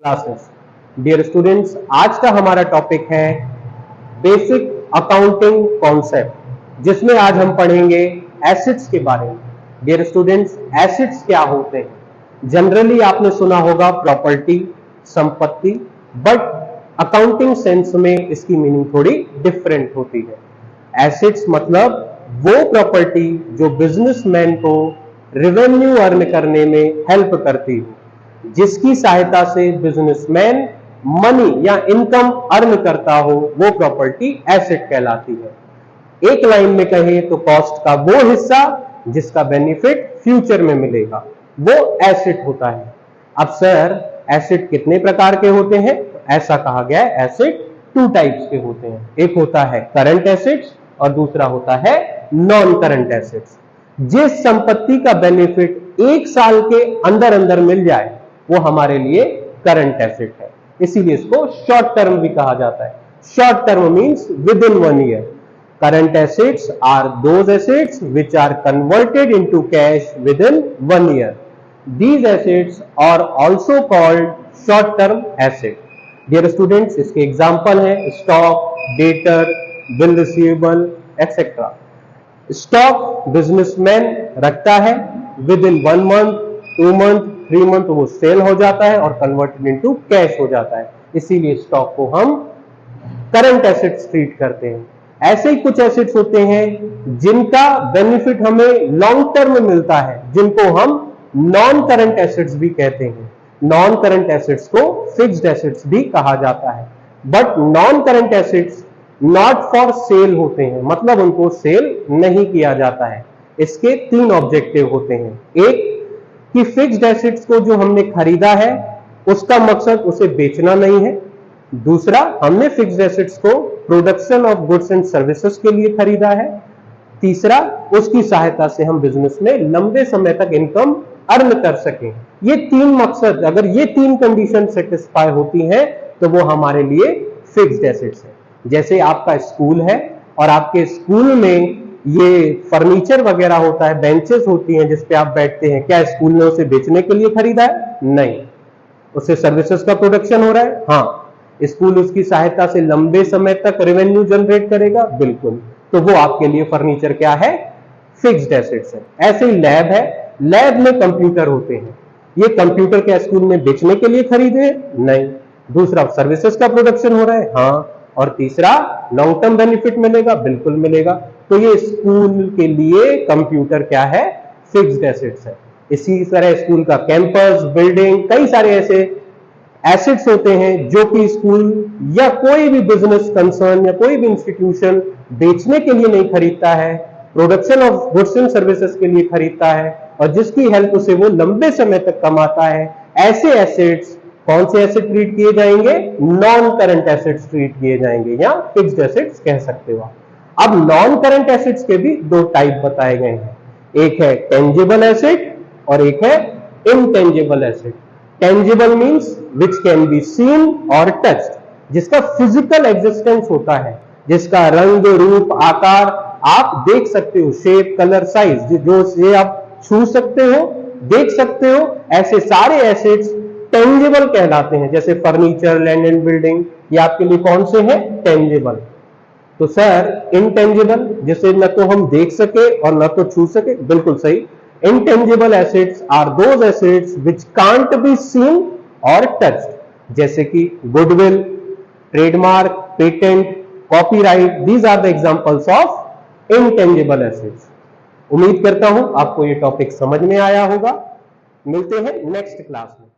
Classes. Dear students, आज का हमारा टॉपिक है बेसिक अकाउंटिंग कॉन्सेप्ट, जिसमें आज हम पढ़ेंगे एसेट्स के बारे में। डियर स्टूडेंट्स, एसेट्स क्या होते हैं? जनरली आपने सुना होगा प्रॉपर्टी, संपत्ति, बट अकाउंटिंग सेंस में इसकी मीनिंग थोड़ी डिफरेंट होती है। एसेट्स मतलब वो प्रॉपर्टी जो बिजनेसमैन को रेवेन्यू अर्न करने में हेल्प करती हो, जिसकी सहायता से बिजनेसमैन मनी या इनकम अर्न करता हो, वो प्रॉपर्टी एसेट कहलाती है। एक लाइन में कहें तो कॉस्ट का वो हिस्सा जिसका बेनिफिट फ्यूचर में मिलेगा, वो एसेट होता है। अब सर, एसेट कितने प्रकार के होते हैं? ऐसा कहा गया है, एसेट 2 टाइप्स के होते हैं। एक होता है करंट एसेट्स और दूसरा होता है नॉन करंट एसेट्स। जिस संपत्ति का बेनिफिट 1 साल के अंदर अंदर मिल जाए, वो हमारे लिए करंट एसेट है। इसीलिए इसको शॉर्ट टर्म भी कहा जाता है। Short term means within 1 year. Current assets are those assets which are converted into cash within 1 year. These assets are also called short term asset. Dear students, इसके example है stock, debtor, bill receivable etcetera. Stock businessman रखता है, with in 1 month, 2 month, 3 month वो cell हो जाता है और converted into cash हो जाता है। इसीलिए स्टॉक को हम करंट एसेट्स ट्रीट करते हैं। ऐसे ही कुछ एसेट्स होते हैं जिनका बेनिफिट हमें लॉन्ग टर्म में मिलता है, जिनको हम नॉन करंट एसेट्स भी कहते हैं। नॉन करंट एसेट्स को फिक्स्ड एसेट्स भी कहा जाता है। But non current assets not for sale होते हैं, मतलब उनको सेल नहीं किया जाता है। इसके 3 ऑब्जेक्टिव होते हैं। एक कि फिक्स्ड एसेट्स को जो हमने खरीदा है, उसका मकसद उसे बेचना नहीं है। दूसरा, हमने फिक्स्ड एसेट्स को production of goods and services के लिए खरीदा है। तीसरा, उसकी सहायता से हम बिजनेस में लंबे समय तक इनकम अर्न कर सकें। ये 3 मकसद, अगर ये 3 कंडीशन सेटिस्फाई होती हैं, तो वो हमारे लिए फिक्स्ड एसेट्स है। जैसे आपका स्कूल है और आपके स्कूल में ये फर्नीचर वगैरह होता है, बेंचेस होती हैं जिस पे आप बैठते हैं, क्या स्कूल ने उसे बेचने के लिए खरीदा है? नहीं, उससे सर्विसेज का प्रोडक्शन हो रहा है। हाँ, स्कूल उसकी सहायता से लंबे समय तक रेवेन्यू जनरेट करेगा, बिल्कुल। तो वो आपके लिए फर्नीचर क्या है? फिक्स्ड एसेट्स है। ऐसे ही लैब है, लैब में कंप्यूटर होते हैं। ये कंप्यूटर क्या स्कूल ने बेचने के लिए खरीदे हैं? नहीं। दूसरा, सर्विसेज का प्रोडक्शन हो रहा है। हाँ। और तीसरा, लॉन्ग टर्म बेनिफिट मिलेगा, बिल्कुल मिलेगा। तो ये स्कूल के लिए कंप्यूटर क्या है? फिक्स्ड एसेट्स है। इसी तरह स्कूल का कैंपस, बिल्डिंग, कई सारे ऐसे एसेट्स होते हैं जो कि स्कूल या कोई भी बिजनेस कंसर्न या कोई भी इंस्टीट्यूशन बेचने के लिए नहीं खरीदता है, production of goods and services के लिए खरीदता है, और जिसकी हेल्प उसे वो लंबे समय तक कमाता है। ऐसे एसेट्स कौन से एसेट ट्रीट किए जाएंगे? नॉन करंट एसेट्स ट्रीट किए जाएंगे, या फिक्स्ड एसेट्स कह सकते हो। अब नॉन करंट एसेट्स के भी 2 टाइप बताए गए हैं। एक है टेंजिबल एसेट और एक है intangible asset. Tangible means which can be seen और टच्ड, जिसका फिजिकल एग्जिस्टेंस होता है, जिसका रंग, रूप, आकार आप देख सकते हो, शेप, कलर, साइज, जो से आप छू सकते हो, देख सकते हो। ऐसे सारे एसेट्स टेंजिबल कहलाते हैं। जैसे फर्नीचर, लैंड एंड बिल्डिंग, ये आपके लिए कौन से हैं? टेंजिबल। तो सर, इनटेंजिबल, जिसे न तो हम देख सके और न तो छू सके, बिल्कुल सही। Intangible assets are those assets which can't be seen और टच्ड, जैसे कि goodwill, trademark, patent, copyright. These are the examples of intangible assets. उम्मीद करता हूं आपको ये टॉपिक समझ में आया होगा। मिलते हैं नेक्स्ट क्लास में।